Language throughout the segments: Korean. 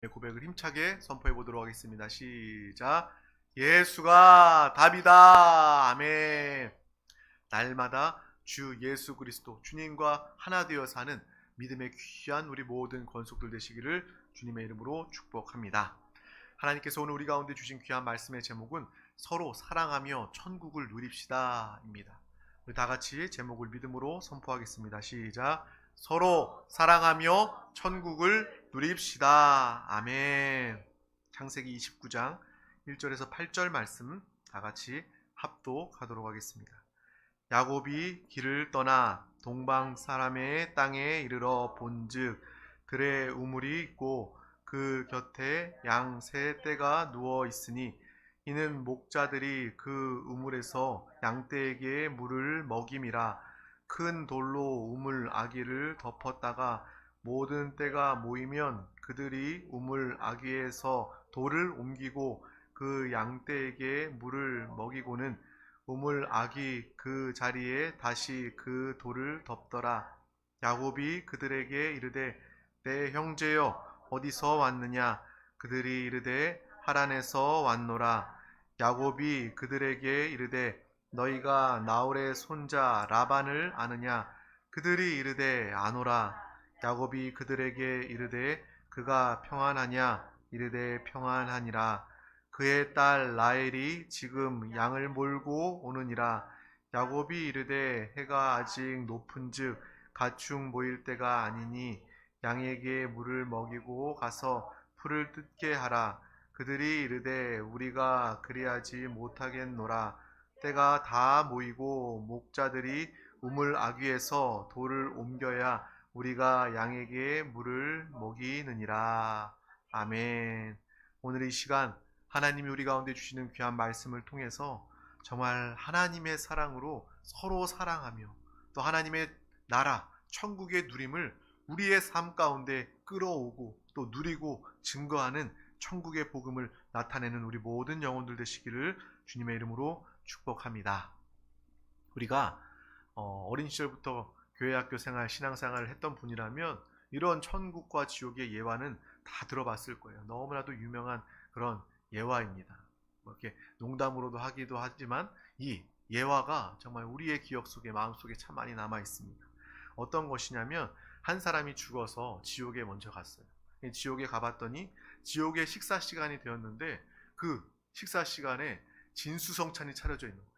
고백을 힘차게 선포해 보도록 하겠습니다. 시작. 예수가 답이다. 아멘. 날마다 주 예수 그리스도 주님과 하나 되어 사는 믿음의 귀한 우리 모든 권속들 되시기를 주님의 이름으로 축복합니다. 하나님께서 오늘 우리 가운데 주신 귀한 말씀의 제목은 서로 사랑하며 천국을 누립시다 입니다. 우리 다 같이 제목을 믿음으로 선포하겠습니다. 시작. 서로 사랑하며 천국을 누립시다. 아멘. 창세기 29장 1절에서 8절 말씀 다 같이 합독하도록 하겠습니다. 야곱이 길을 떠나 동방 사람의 땅에 이르러 본즉 들에 우물이 있고 그 곁에 양 세 떼가 누워 있으니 이는 목자들이 그 우물에서 양떼에게 물을 먹임이라. 큰 돌로 우물 아기를 덮었다가 모든 떼가 모이면 그들이 우물 아기에서 돌을 옮기고 그 양떼에게 물을 먹이고는 우물 아기 그 자리에 다시 그 돌을 덮더라. 야곱이 그들에게 이르되 내 형제여 어디서 왔느냐? 그들이 이르되 하란에서 왔노라. 야곱이 그들에게 이르되 너희가 나홀의 손자 라반을 아느냐? 그들이 이르되 아노라. 야곱이 그들에게 이르되 그가 평안하냐? 이르되 평안하니라. 그의 딸 라헬이 지금 양을 몰고 오느니라. 야곱이 이르되 해가 아직 높은즉 가축 모일 때가 아니니 양에게 물을 먹이고 가서 풀을 뜯게 하라. 그들이 이르되 우리가 그리하지 못하겠노라. 때가 다 모이고 목자들이 우물 아귀에서 돌을 옮겨야 우리가 양에게 물을 먹이느니라. 아멘. 오늘 이 시간 하나님이 우리 가운데 주시는 귀한 말씀을 통해서 정말 하나님의 사랑으로 서로 사랑하며 또 하나님의 나라 천국의 누림을 우리의 삶 가운데 끌어오고 또 누리고 증거하는 천국의 복음을 나타내는 우리 모든 영혼들 되시기를 주님의 이름으로 축복합니다. 우리가 어린 시절부터 교회 학교 생활, 신앙생활을 했던 분이라면 이런 천국과 지옥의 예화는 다 들어봤을 거예요. 너무나도 유명한 그런 예화입니다. 이렇게 농담으로도 하기도 하지만 이 예화가 정말 우리의 기억 속에, 마음 속에 참 많이 남아 있습니다. 어떤 것이냐면 한 사람이 죽어서 지옥에 먼저 갔어요. 지옥에 가봤더니 지옥의 식사 시간이 되었는데 그 식사 시간에 진수성찬이 차려져 있는 거예요.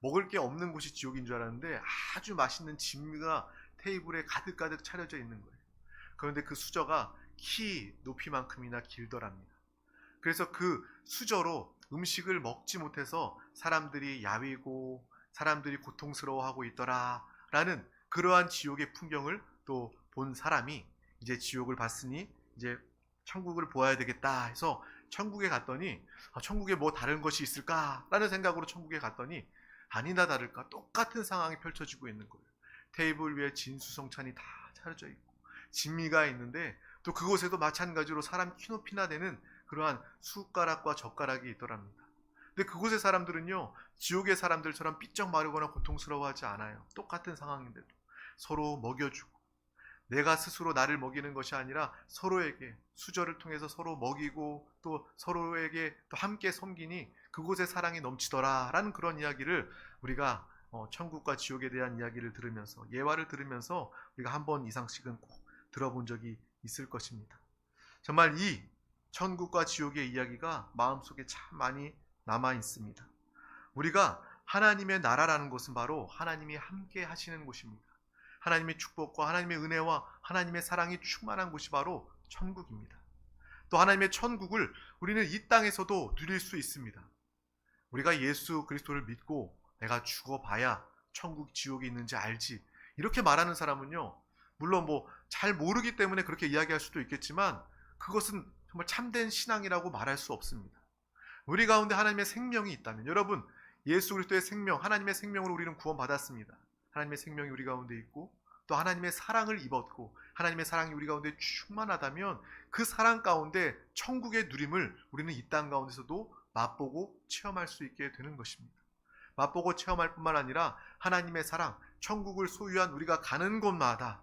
먹을 게 없는 곳이 지옥인 줄 알았는데 아주 맛있는 진미가 테이블에 가득가득 차려져 있는 거예요. 그런데 그 수저가 키 높이만큼이나 길더랍니다. 그래서 그 수저로 음식을 먹지 못해서 사람들이 야위고 사람들이 고통스러워하고 있더라 라는 그러한 지옥의 풍경을 또 본 사람이 이제 지옥을 봤으니 이제 천국을 보아야 되겠다 해서 천국에 갔더니 천국에 뭐 다른 것이 있을까 라는 생각으로 천국에 갔더니 아니나 다를까 똑같은 상황이 펼쳐지고 있는 거예요. 테이블 위에 진수성찬이 다 차려져 있고 진미가 있는데 또 그곳에도 마찬가지로 사람 키높이나 되는 그러한 숟가락과 젓가락이 있더랍니다. 근데 그곳의 사람들은요 지옥의 사람들처럼 삐쩍 마르거나 고통스러워하지 않아요. 똑같은 상황인데도 서로 먹여주고 내가 스스로 나를 먹이는 것이 아니라 서로에게 수저를 통해서 서로 먹이고 또 서로에게 또 함께 섬기니 그곳에 사랑이 넘치더라 라는 그런 이야기를 우리가 천국과 지옥에 대한 이야기를 들으면서 예화를 들으면서 우리가 한 번 이상씩은 꼭 들어본 적이 있을 것입니다. 정말 이 천국과 지옥의 이야기가 마음속에 참 많이 남아 있습니다. 우리가 하나님의 나라라는 것은 바로 하나님이 함께 하시는 곳입니다. 하나님의 축복과 하나님의 은혜와 하나님의 사랑이 충만한 곳이 바로 천국입니다. 또 하나님의 천국을 우리는 이 땅에서도 누릴 수 있습니다. 우리가 예수 그리스도를 믿고 내가 죽어봐야 천국 지옥이 있는지 알지 이렇게 말하는 사람은요 물론 뭐 잘 모르기 때문에 그렇게 이야기할 수도 있겠지만 그것은 정말 참된 신앙이라고 말할 수 없습니다. 우리 가운데 하나님의 생명이 있다면 여러분 예수 그리스도의 생명 하나님의 생명으로 우리는 구원받았습니다. 하나님의 생명이 우리 가운데 있고 또 하나님의 사랑을 입었고 하나님의 사랑이 우리 가운데 충만하다면 그 사랑 가운데 천국의 누림을 우리는 이 땅 가운데서도 맛보고 체험할 수 있게 되는 것입니다. 맛보고 체험할 뿐만 아니라 하나님의 사랑, 천국을 소유한 우리가 가는 곳마다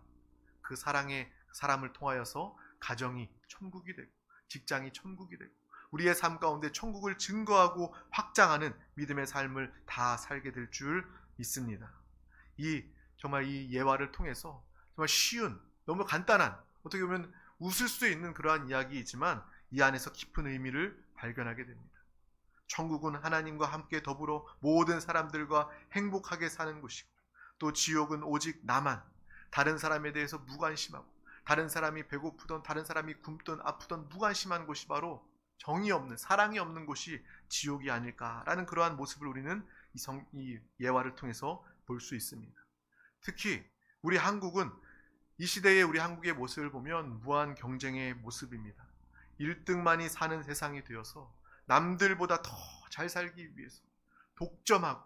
그 사랑의 사람을 통하여서 가정이 천국이 되고 직장이 천국이 되고 우리의 삶 가운데 천국을 증거하고 확장하는 믿음의 삶을 다 살게 될 줄 믿습니다. 정말 이 예화를 통해서 정말 쉬운, 너무 간단한, 어떻게 보면 웃을 수 있는 그러한 이야기이지만 이 안에서 깊은 의미를 발견하게 됩니다. 천국은 하나님과 함께 더불어 모든 사람들과 행복하게 사는 곳이고, 또 지옥은 오직 나만, 다른 사람에 대해서 무관심하고, 다른 사람이 배고프던, 다른 사람이 굶던 아프던 무관심한 곳이 바로 정이 없는, 사랑이 없는 곳이 지옥이 아닐까라는 그러한 모습을 우리는 이 예화를 통해서 볼 수 있습니다. 특히 우리 한국은 이 시대의 우리 한국의 모습을 보면 무한 경쟁의 모습입니다. 1등만이 사는 세상이 되어서 남들보다 더 잘 살기 위해서 독점하고,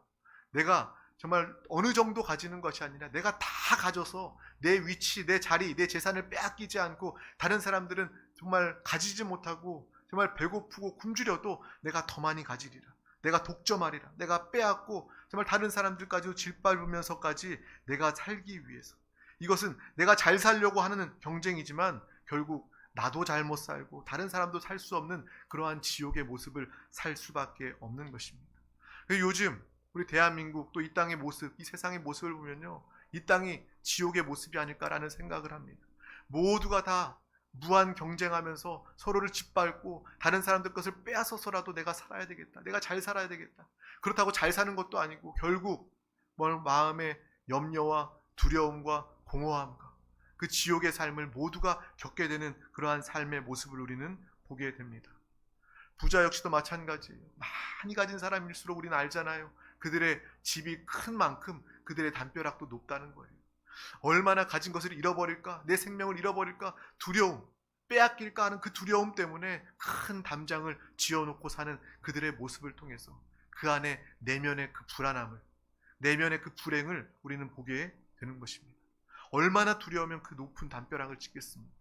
내가 정말 어느 정도 가지는 것이 아니라 내가 다 가져서 내 위치, 내 자리, 내 재산을 빼앗기지 않고, 다른 사람들은 정말 가지지 못하고 정말 배고프고 굶주려도 내가 더 많이 가지리라, 내가 독점하리라, 내가 빼앗고 정말 다른 사람들까지도 짓밟으면서까지 내가 살기 위해서, 이것은 내가 잘 살려고 하는 경쟁이지만 결국 나도 잘 못 살고 다른 사람도 살 수 없는 그러한 지옥의 모습을 살 수밖에 없는 것입니다. 요즘 우리 대한민국, 또 이 땅의 모습, 이 세상의 모습을 보면요, 이 땅이 지옥의 모습이 아닐까라는 생각을 합니다. 모두가 다 무한 경쟁하면서 서로를 짓밟고 다른 사람들 것을 빼앗아서라도 내가 살아야 되겠다, 내가 잘 살아야 되겠다. 그렇다고 잘 사는 것도 아니고 결국 마음의 염려와 두려움과 공허함과 그 지옥의 삶을 모두가 겪게 되는 그러한 삶의 모습을 우리는 보게 됩니다. 부자 역시도 마찬가지예요. 많이 가진 사람일수록 우리는 알잖아요. 그들의 집이 큰 만큼 그들의 담벼락도 높다는 거예요. 얼마나 가진 것을 잃어버릴까, 내 생명을 잃어버릴까, 두려움, 빼앗길까 하는 그 두려움 때문에 큰 담장을 지어놓고 사는 그들의 모습을 통해서 그 안에 내면의 그 불안함을, 내면의 그 불행을 우리는 보게 되는 것입니다. 얼마나 두려우면 그 높은 담벼락을 짓겠습니까?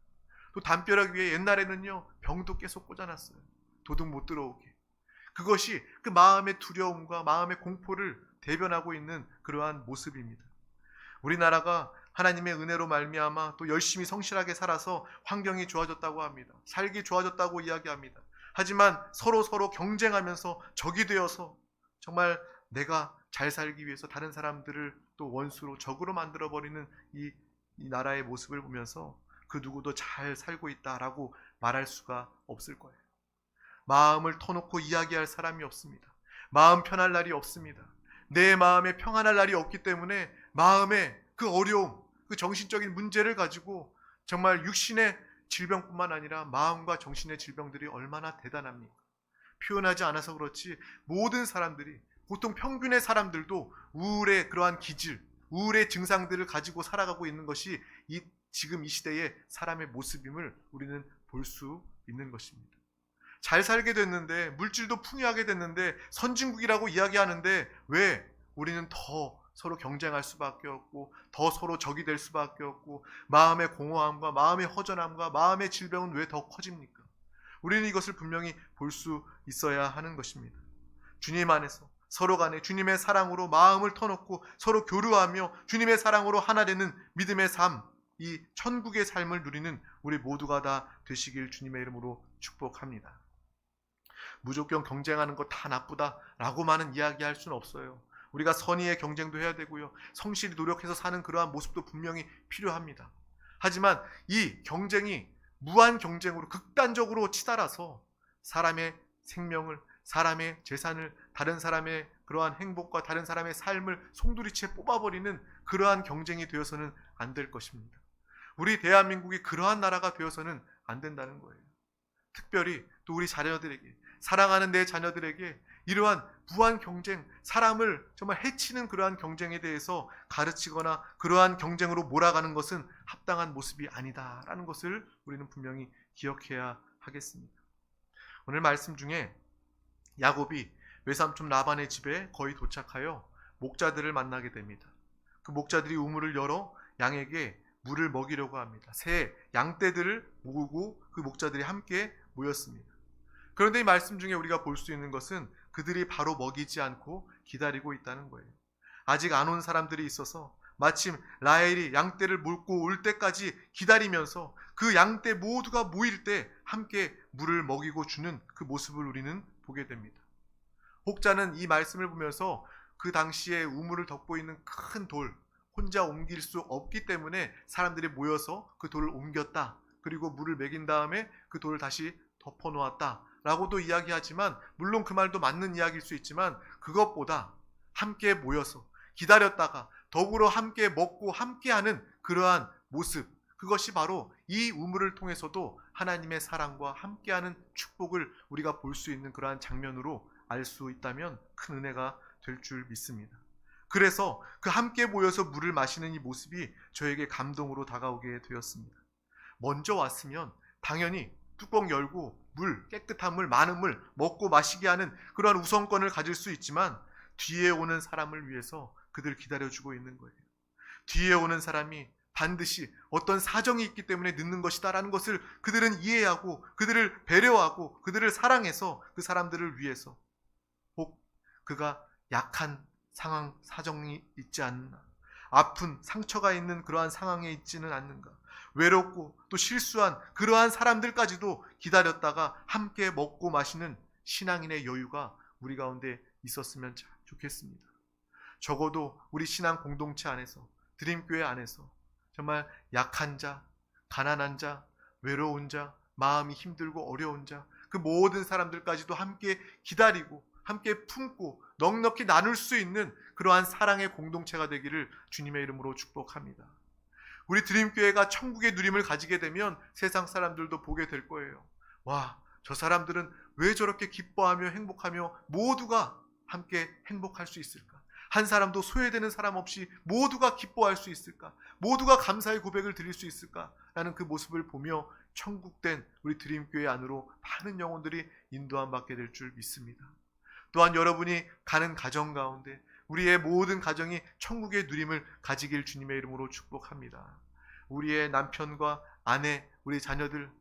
또 담벼락 위에 옛날에는요, 병도 계속 꽂아놨어요. 도둑 못 들어오게. 그것이 그 마음의 두려움과 마음의 공포를 대변하고 있는 그러한 모습입니다. 우리나라가 하나님의 은혜로 말미암아 또 열심히 성실하게 살아서 환경이 좋아졌다고 합니다. 살기 좋아졌다고 이야기합니다. 하지만 서로 경쟁하면서 적이 되어서 정말 내가 잘 살기 위해서 다른 사람들을 또 원수로, 적으로 만들어버리는 이 나라의 모습을 보면서 그 누구도 잘 살고 있다라고 말할 수가 없을 거예요. 마음을 터놓고 이야기할 사람이 없습니다. 마음 편할 날이 없습니다. 내 마음에 평안할 날이 없기 때문에 마음의 그 어려움, 그 정신적인 문제를 가지고 정말 육신의 질병뿐만 아니라 마음과 정신의 질병들이 얼마나 대단합니까? 표현하지 않아서 그렇지 모든 사람들이, 보통 평균의 사람들도 우울의 그러한 기질, 우울의 증상들을 가지고 살아가고 있는 것이 지금 이 시대의 사람의 모습임을 우리는 볼 수 있는 것입니다. 잘 살게 됐는데, 물질도 풍요하게 됐는데, 선진국이라고 이야기하는데 왜 우리는 더 서로 경쟁할 수밖에 없고 더 서로 적이 될 수밖에 없고, 마음의 공허함과 마음의 허전함과 마음의 질병은 왜 더 커집니까? 우리는 이것을 분명히 볼 수 있어야 하는 것입니다. 주님 안에서 서로 간에 주님의 사랑으로 마음을 터놓고 서로 교류하며 주님의 사랑으로 하나 되는 믿음의 삶, 이 천국의 삶을 누리는 우리 모두가 다 되시길 주님의 이름으로 축복합니다. 무조건 경쟁하는 거 다 나쁘다라고만은 이야기할 수는 없어요. 우리가 선의의 경쟁도 해야 되고요, 성실히 노력해서 사는 그러한 모습도 분명히 필요합니다. 하지만 이 경쟁이 무한 경쟁으로 극단적으로 치달아서 사람의 생명을, 사람의 재산을, 다른 사람의 그러한 행복과 다른 사람의 삶을 송두리째 뽑아버리는 그러한 경쟁이 되어서는 안 될 것입니다. 우리 대한민국이 그러한 나라가 되어서는 안 된다는 거예요. 특별히 또 우리 자녀들에게, 사랑하는 내 자녀들에게 이러한 무한 경쟁, 사람을 정말 해치는 그러한 경쟁에 대해서 가르치거나 그러한 경쟁으로 몰아가는 것은 합당한 모습이 아니다라는 것을 우리는 분명히 기억해야 하겠습니다. 오늘 말씀 중에 야곱이 외삼촌 라반의 집에 거의 도착하여 목자들을 만나게 됩니다. 그 목자들이 우물을 열어 양에게 물을 먹이려고 합니다. 새 양떼들을 모으고 그 목자들이 함께 모였습니다. 그런데 이 말씀 중에 우리가 볼 수 있는 것은 그들이 바로 먹이지 않고 기다리고 있다는 거예요. 아직 안 온 사람들이 있어서 마침 라헬이 양떼를 몰고 올 때까지 기다리면서 그 양떼 모두가 모일 때 함께 물을 먹이고 주는 그 모습을 우리는 보게 됩니다. 혹자는 이 말씀을 보면서 그 당시에 우물을 덮고 있는 큰 돌, 혼자 옮길 수 없기 때문에 사람들이 모여서 그 돌을 옮겼다. 그리고 물을 먹인 다음에 그 돌을 다시 덮어놓았다. 라고도 이야기하지만, 물론 그 말도 맞는 이야기일 수 있지만, 그것보다 함께 모여서 기다렸다가 더불어 함께 먹고 함께하는 그러한 모습, 그것이 바로 이 우물을 통해서도 하나님의 사랑과 함께하는 축복을 우리가 볼 수 있는 그러한 장면으로 알 수 있다면 큰 은혜가 될 줄 믿습니다. 그래서 그 함께 모여서 물을 마시는 이 모습이 저에게 감동으로 다가오게 되었습니다. 먼저 왔으면 당연히 뚜껑 열고 물, 깨끗한 물, 많은 물 먹고 마시게 하는 그러한 우선권을 가질 수 있지만, 뒤에 오는 사람을 위해서 그들 기다려주고 있는 거예요. 뒤에 오는 사람이 반드시 어떤 사정이 있기 때문에 늦는 것이다 라는 것을 그들은 이해하고, 그들을 배려하고, 그들을 사랑해서 그 사람들을 위해서, 혹 그가 약한 상황, 사정이 있지 않나, 아픈 상처가 있는 그러한 상황에 있지는 않는가, 외롭고 또 실수한 그러한 사람들까지도 기다렸다가 함께 먹고 마시는 신앙인의 여유가 우리 가운데 있었으면 참 좋겠습니다. 적어도 우리 신앙 공동체 안에서, 드림교회 안에서 정말 약한 자, 가난한 자, 외로운 자, 마음이 힘들고 어려운 자, 그 모든 사람들까지도 함께 기다리고 함께 품고 넉넉히 나눌 수 있는 그러한 사랑의 공동체가 되기를 주님의 이름으로 축복합니다. 우리 드림교회가 천국의 누림을 가지게 되면 세상 사람들도 보게 될 거예요. 와, 저 사람들은 왜 저렇게 기뻐하며 행복하며 모두가 함께 행복할 수 있을까? 한 사람도 소외되는 사람 없이 모두가 기뻐할 수 있을까? 모두가 감사의 고백을 드릴 수 있을까? 라는 그 모습을 보며 천국된 우리 드림교회 안으로 많은 영혼들이 인도함 받게 될 줄 믿습니다. 또한 여러분이 가는 가정 가운데 우리의 모든 가정이 천국의 누림을 가지길 주님의 이름으로 축복합니다. 우리의 남편과 아내, 우리 자녀들,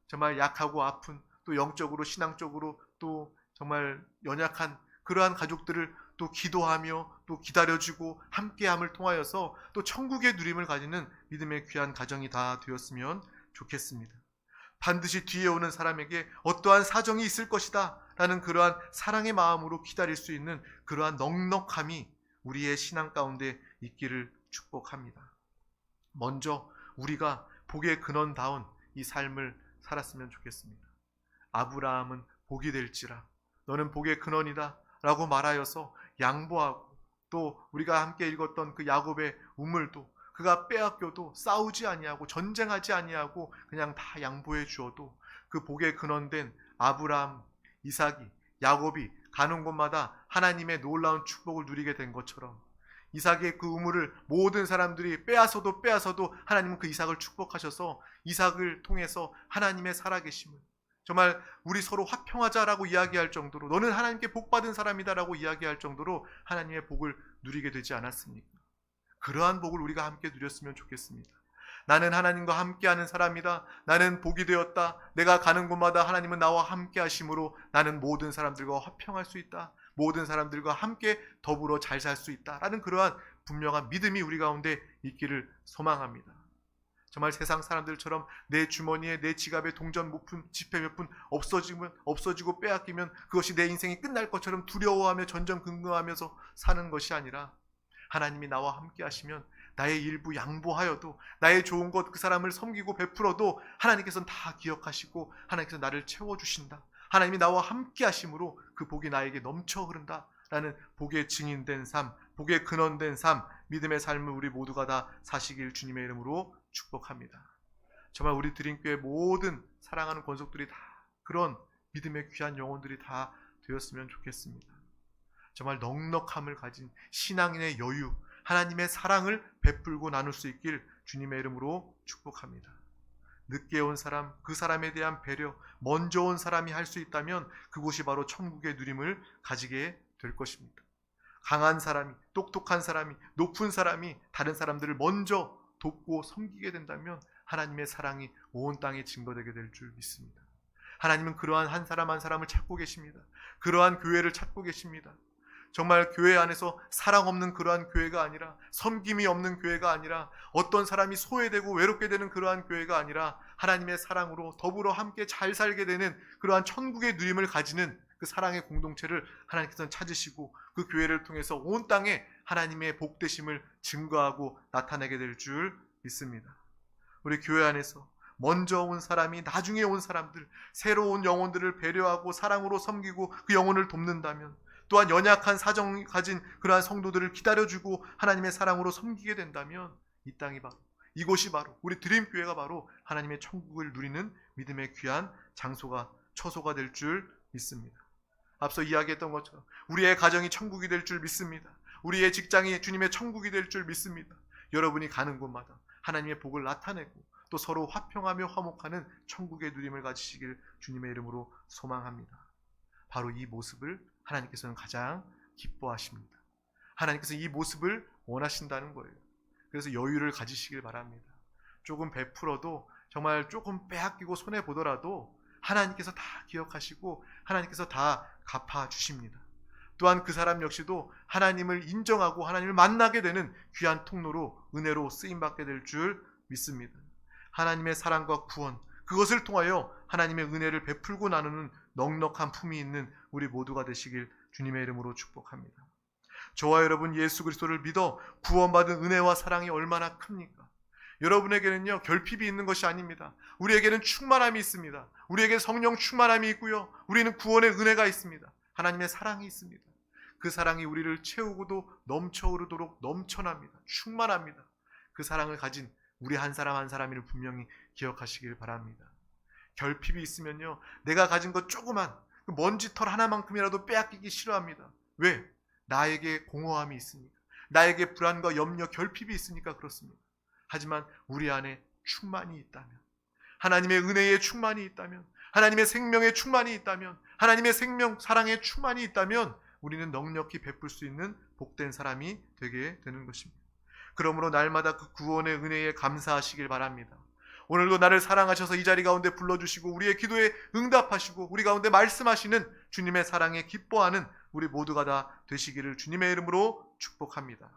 정말 약하고 아픈, 또 영적으로 신앙적으로 또 정말 연약한 그러한 가족들을 또 기도하며 또 기다려주고 함께함을 통하여서 또 천국의 누림을 가지는 믿음의 귀한 가정이 다 되었으면 좋겠습니다. 반드시 뒤에 오는 사람에게 어떠한 사정이 있을 것이다 라는 그러한 사랑의 마음으로 기다릴 수 있는 그러한 넉넉함이 우리의 신앙 가운데 있기를 축복합니다. 먼저 우리가 복의 근원다운 이 삶을 살았으면 좋겠습니다. 아브라함은 복이 될지라 너는 복의 근원이다 라고 말하여서 양보하고, 또 우리가 함께 읽었던 그 야곱의 우물도 그가 빼앗겨도 싸우지 아니하고 전쟁하지 아니하고 그냥 다 양보해 주어도 그 복의 근원된 아브라함, 이삭이, 야곱이 가는 곳마다 하나님의 놀라운 축복을 누리게 된 것처럼, 이삭의 그 우물을 모든 사람들이 빼앗아도 하나님은 그 이삭을 축복하셔서 이삭을 통해서 하나님의 살아계심을, 정말 우리 서로 화평하자라고 이야기할 정도로, 너는 하나님께 복받은 사람이다라고 이야기할 정도로 하나님의 복을 누리게 되지 않았습니까? 그러한 복을 우리가 함께 누렸으면 좋겠습니다. 나는 하나님과 함께하는 사람이다. 나는 복이 되었다. 내가 가는 곳마다 하나님은 나와 함께 하심으로 나는 모든 사람들과 화평할 수 있다. 모든 사람들과 함께 더불어 잘 살 수 있다. 라는 그러한 분명한 믿음이 우리 가운데 있기를 소망합니다. 정말 세상 사람들처럼 내 주머니에, 내 지갑에 동전 몇 푼, 지폐 몇 푼 없어지고 빼앗기면 그것이 내 인생이 끝날 것처럼 두려워하며 전전긍긍하면서 사는 것이 아니라, 하나님이 나와 함께 하시면 나의 일부 양보하여도, 나의 좋은 것 그 사람을 섬기고 베풀어도 하나님께서는 다 기억하시고 하나님께서 나를 채워주신다. 하나님이 나와 함께 하심으로 그 복이 나에게 넘쳐 흐른다 라는 복의 증인된 삶, 복의 근원된 삶, 믿음의 삶을 우리 모두가 다 사시길 주님의 이름으로 축복합니다. 정말 우리 드림교회 모든 사랑하는 권속들이 다 그런 믿음의 귀한 영혼들이 다 되었으면 좋겠습니다. 정말 넉넉함을 가진 신앙인의 여유, 하나님의 사랑을 베풀고 나눌 수 있길 주님의 이름으로 축복합니다. 늦게 온 사람, 그 사람에 대한 배려, 먼저 온 사람이 할 수 있다면 그곳이 바로 천국의 누림을 가지게 될 것입니다. 강한 사람이, 똑똑한 사람이, 높은 사람이 다른 사람들을 먼저 돕고 섬기게 된다면 하나님의 사랑이 온 땅에 증거되게 될 줄 믿습니다. 하나님은 그러한 한 사람 한 사람을 찾고 계십니다. 그러한 교회를 찾고 계십니다. 정말 교회 안에서 사랑 없는 그러한 교회가 아니라, 섬김이 없는 교회가 아니라, 어떤 사람이 소외되고 외롭게 되는 그러한 교회가 아니라, 하나님의 사랑으로 더불어 함께 잘 살게 되는 그러한 천국의 누림을 가지는 그 사랑의 공동체를 하나님께서는 찾으시고, 그 교회를 통해서 온 땅에 하나님의 복되심을 증거하고 나타내게 될 줄 믿습니다. 우리 교회 안에서 먼저 온 사람이 나중에 온 사람들, 새로운 영혼들을 배려하고 사랑으로 섬기고 그 영혼을 돕는다면, 또한 연약한 사정 가진 그러한 성도들을 기다려주고 하나님의 사랑으로 섬기게 된다면, 이 땅이 바로, 이곳이 바로, 우리 드림교회가 바로 하나님의 천국을 누리는 믿음의 귀한 장소가, 처소가 될 줄 믿습니다. 앞서 이야기했던 것처럼 우리의 가정이 천국이 될 줄 믿습니다. 우리의 직장이 주님의 천국이 될 줄 믿습니다. 여러분이 가는 곳마다 하나님의 복을 나타내고 또 서로 화평하며 화목하는 천국의 누림을 가지시길 주님의 이름으로 소망합니다. 바로 이 모습을 하나님께서는 가장 기뻐하십니다. 하나님께서 이 모습을 원하신다는 거예요. 그래서 여유를 가지시길 바랍니다. 조금 베풀어도, 정말 조금 빼앗기고 손해보더라도 하나님께서 다 기억하시고 하나님께서 다 갚아주십니다. 또한 그 사람 역시도 하나님을 인정하고 하나님을 만나게 되는 귀한 통로로, 은혜로 쓰임받게 될 줄 믿습니다. 하나님의 사랑과 구원, 그것을 통하여 하나님의 은혜를 베풀고 나누는 넉넉한 품이 있는 우리 모두가 되시길 주님의 이름으로 축복합니다. 저와 여러분, 예수 그리스도를 믿어 구원받은 은혜와 사랑이 얼마나 큽니까? 여러분에게는요, 결핍이 있는 것이 아닙니다. 우리에게는 충만함이 있습니다. 우리에게 성령 충만함이 있고요, 우리는 구원의 은혜가 있습니다. 하나님의 사랑이 있습니다. 그 사랑이 우리를 채우고도 넘쳐오르도록 넘쳐납니다. 충만합니다. 그 사랑을 가진 우리 한 사람 한 사람을 분명히 기억하시길 바랍니다. 결핍이 있으면요, 내가 가진 것 조그만 그 먼지털 하나만큼이라도 빼앗기기 싫어합니다. 왜? 나에게 공허함이 있으니까, 나에게 불안과 염려, 결핍이 있으니까 그렇습니다. 하지만 우리 안에 충만이 있다면, 하나님의 은혜의 충만이 있다면, 하나님의 생명의 충만이 있다면, 하나님의 생명, 사랑의 충만이 있다면 우리는 넉넉히 베풀 수 있는 복된 사람이 되게 되는 것입니다. 그러므로 날마다 그 구원의 은혜에 감사하시길 바랍니다. 오늘도 나를 사랑하셔서 이 자리 가운데 불러주시고 우리의 기도에 응답하시고 우리 가운데 말씀하시는 주님의 사랑에 기뻐하는 우리 모두가 다 되시기를 주님의 이름으로 축복합니다.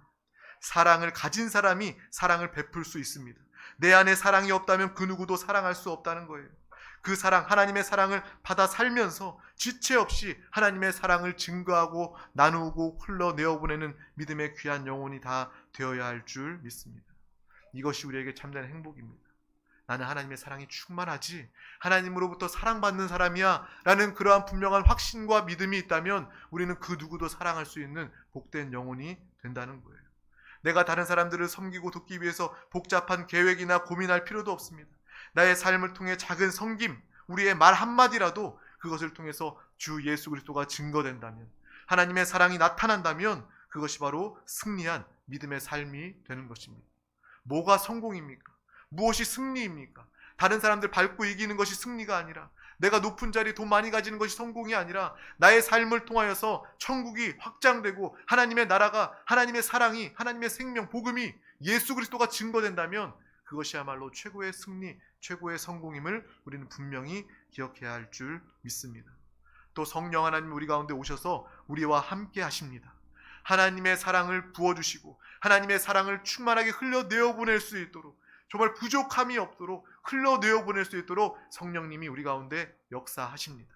사랑을 가진 사람이 사랑을 베풀 수 있습니다. 내 안에 사랑이 없다면 그 누구도 사랑할 수 없다는 거예요. 그 사랑, 하나님의 사랑을 받아 살면서 지체 없이 하나님의 사랑을 증거하고 나누고 흘러내어보내는 믿음의 귀한 영혼이 다 되어야 할 줄 믿습니다. 이것이 우리에게 참된 행복입니다. 나는 하나님의 사랑이 충만하지, 하나님으로부터 사랑받는 사람이야 라는 그러한 분명한 확신과 믿음이 있다면 우리는 그 누구도 사랑할 수 있는 복된 영혼이 된다는 거예요. 내가 다른 사람들을 섬기고 돕기 위해서 복잡한 계획이나 고민할 필요도 없습니다. 나의 삶을 통해 작은 섬김, 우리의 말 한마디라도 그것을 통해서 주 예수 그리스도가 증거된다면, 하나님의 사랑이 나타난다면 그것이 바로 승리한 믿음의 삶이 되는 것입니다. 뭐가 성공입니까? 무엇이 승리입니까? 다른 사람들 밟고 이기는 것이 승리가 아니라, 내가 높은 자리 돈 많이 가지는 것이 성공이 아니라, 나의 삶을 통하여서 천국이 확장되고 하나님의 나라가, 하나님의 사랑이, 하나님의 생명, 복음이, 예수 그리스도가 증거된다면 그것이야말로 최고의 승리, 최고의 성공임을 우리는 분명히 기억해야 할 줄 믿습니다. 또 성령 하나님 우리 가운데 오셔서 우리와 함께 하십니다. 하나님의 사랑을 부어주시고 하나님의 사랑을 충만하게 흘러내어 보낼 수 있도록, 정말 부족함이 없도록 흘러내어 보낼 수 있도록 성령님이 우리 가운데 역사하십니다.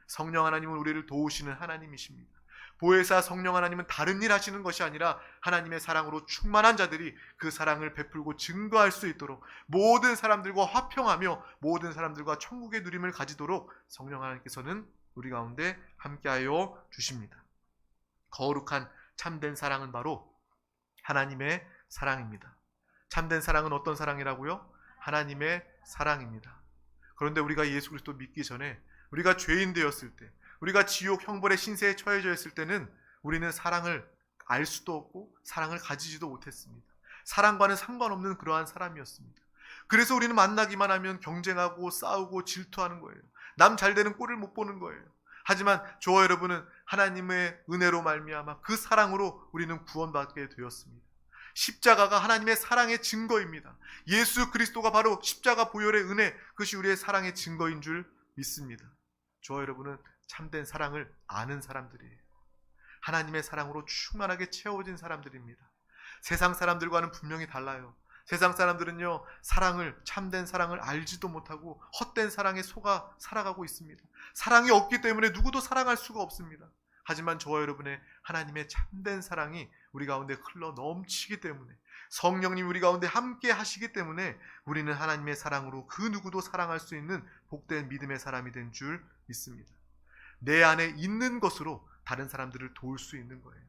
성령 하나님은 우리를 도우시는 하나님이십니다. 보혜사 성령 하나님은 다른 일 하시는 것이 아니라 하나님의 사랑으로 충만한 자들이 그 사랑을 베풀고 증거할 수 있도록, 모든 사람들과 화평하며 모든 사람들과 천국의 누림을 가지도록 성령 하나님께서는 우리 가운데 함께하여 주십니다. 거룩한 참된 사랑은 바로 하나님의 사랑입니다. 참된 사랑은 어떤 사랑이라고요? 하나님의 사랑입니다. 그런데 우리가 예수 그리스도 믿기 전에, 우리가 죄인 되었을 때, 우리가 지옥 형벌의 신세에 처해져 있을 때는 우리는 사랑을 알 수도 없고 사랑을 가지지도 못했습니다. 사랑과는 상관없는 그러한 사람이었습니다. 그래서 우리는 만나기만 하면 경쟁하고 싸우고 질투하는 거예요. 남 잘 되는 꼴을 못 보는 거예요. 하지만 저와 여러분은 하나님의 은혜로 말미암아 그 사랑으로 우리는 구원받게 되었습니다. 십자가가 하나님의 사랑의 증거입니다. 예수 그리스도가 바로 십자가 보혈의 은혜, 그것이 우리의 사랑의 증거인 줄 믿습니다. 저와 여러분은 참된 사랑을 아는 사람들이에요. 하나님의 사랑으로 충만하게 채워진 사람들입니다. 세상 사람들과는 분명히 달라요. 세상 사람들은요, 사랑을, 참된 사랑을 알지도 못하고 헛된 사랑에 속아 살아가고 있습니다. 사랑이 없기 때문에 누구도 사랑할 수가 없습니다. 하지만 저와 여러분의 하나님의 참된 사랑이 우리 가운데 흘러 넘치기 때문에, 성령님이 우리 가운데 함께 하시기 때문에 우리는 하나님의 사랑으로 그 누구도 사랑할 수 있는 복된 믿음의 사람이 된 줄 믿습니다. 내 안에 있는 것으로 다른 사람들을 도울 수 있는 거예요.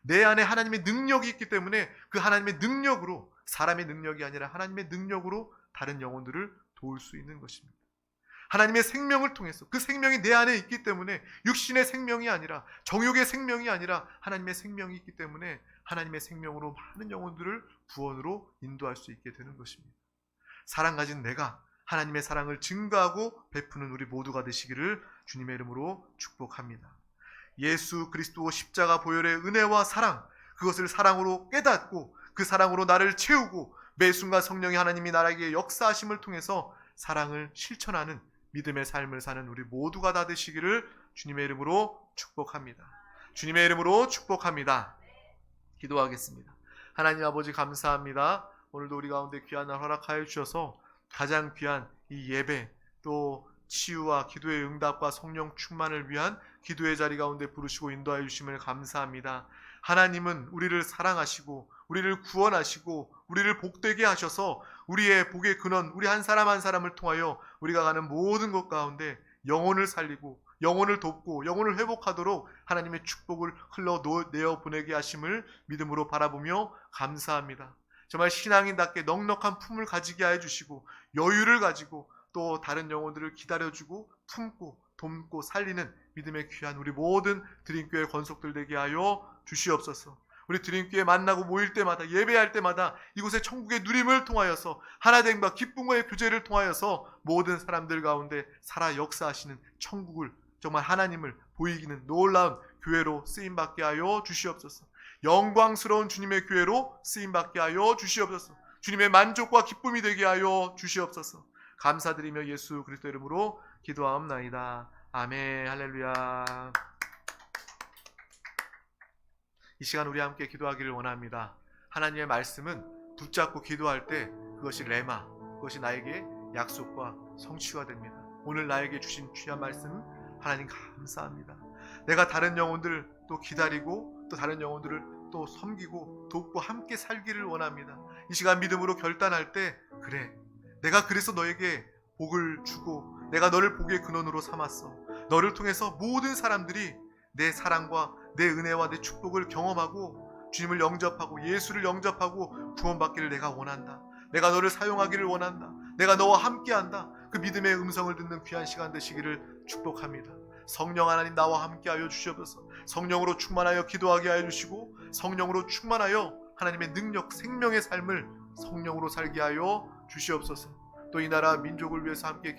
내 안에 하나님의 능력이 있기 때문에 그 하나님의 능력으로, 사람의 능력이 아니라 하나님의 능력으로 다른 영혼들을 도울 수 있는 것입니다. 하나님의 생명을 통해서, 그 생명이 내 안에 있기 때문에, 육신의 생명이 아니라, 정욕의 생명이 아니라 하나님의 생명이 있기 때문에 하나님의 생명으로 많은 영혼들을 구원으로 인도할 수 있게 되는 것입니다. 사랑 가진 내가 하나님의 사랑을 증거하고 베푸는 우리 모두가 되시기를 주님의 이름으로 축복합니다. 예수 그리스도 십자가 보혈의 은혜와 사랑, 그것을 사랑으로 깨닫고 그 사랑으로 나를 채우고 매 순간 성령의 하나님이 나에게 역사하심을 통해서 사랑을 실천하는 믿음의 삶을 사는 우리 모두가 다 되시기를 주님의 이름으로 축복합니다. 주님의 이름으로 축복합니다. 기도하겠습니다. 하나님 아버지 감사합니다. 오늘도 우리 가운데 귀한 날 허락하여 주셔서 가장 귀한 이 예배, 또 치유와 기도의 응답과 성령 충만을 위한 기도의 자리 가운데 부르시고 인도하여 주심을 감사합니다. 하나님은 우리를 사랑하시고 우리를 구원하시고 우리를 복되게 하셔서 우리의 복의 근원, 우리 한 사람 한 사람을 통하여 우리가 가는 모든 것 가운데 영혼을 살리고 영혼을 돕고 영혼을 회복하도록 하나님의 축복을 흘러내어 보내게 하심을 믿음으로 바라보며 감사합니다. 정말 신앙인답게 넉넉한 품을 가지게 해 주시고 여유를 가지고 또 다른 영혼들을 기다려주고 품고 돕고 살리는 믿음의 귀한 우리 모든 드림교회 권속들 되게 하여 주시옵소서. 우리 드림교회 만나고 모일 때마다, 예배할 때마다 이곳의 천국의 누림을 통하여서 하나됨과 기쁨과의 교제를 통하여서 모든 사람들 가운데 살아 역사하시는 천국을, 정말 하나님을 보이기는 놀라운 교회로 쓰임받게 하여 주시옵소서. 영광스러운 주님의 교회로 쓰임받게 하여 주시옵소서. 주님의 만족과 기쁨이 되게 하여 주시옵소서. 감사드리며 예수 그리스도 이름으로 기도하옵나이다. 아멘. 할렐루야. 이 시간 우리 함께 기도하기를 원합니다. 하나님의 말씀은 붙잡고 기도할 때 그것이 레마, 그것이 나에게 약속과 성취가 됩니다. 오늘 나에게 주신 귀한 말씀 하나님 감사합니다. 내가 다른 영혼들 또 기다리고 또 다른 영혼들을 또 섬기고 돕고 함께 살기를 원합니다. 이 시간 믿음으로 결단할 때, 그래, 내가 그래서 너에게 복을 주고 내가 너를 복의 근원으로 삼았어. 너를 통해서 모든 사람들이 내 사랑과 내 은혜와 내 축복을 경험하고 주님을 영접하고 예수를 영접하고 구원받기를 내가 원한다. 내가 너를 사용하기를 원한다. 내가 너와 함께한다. 그 믿음의 음성을 듣는 귀한 시간 되시기를 축복합니다. 성령 하나님 나와 함께하여 주시옵소서. 성령으로 충만하여 기도하게 하여 주시고 성령으로 충만하여 하나님의 능력, 생명의 삶을 성령으로 살게 하여 주시옵소서. 또 이 나라 민족을 위해서 함께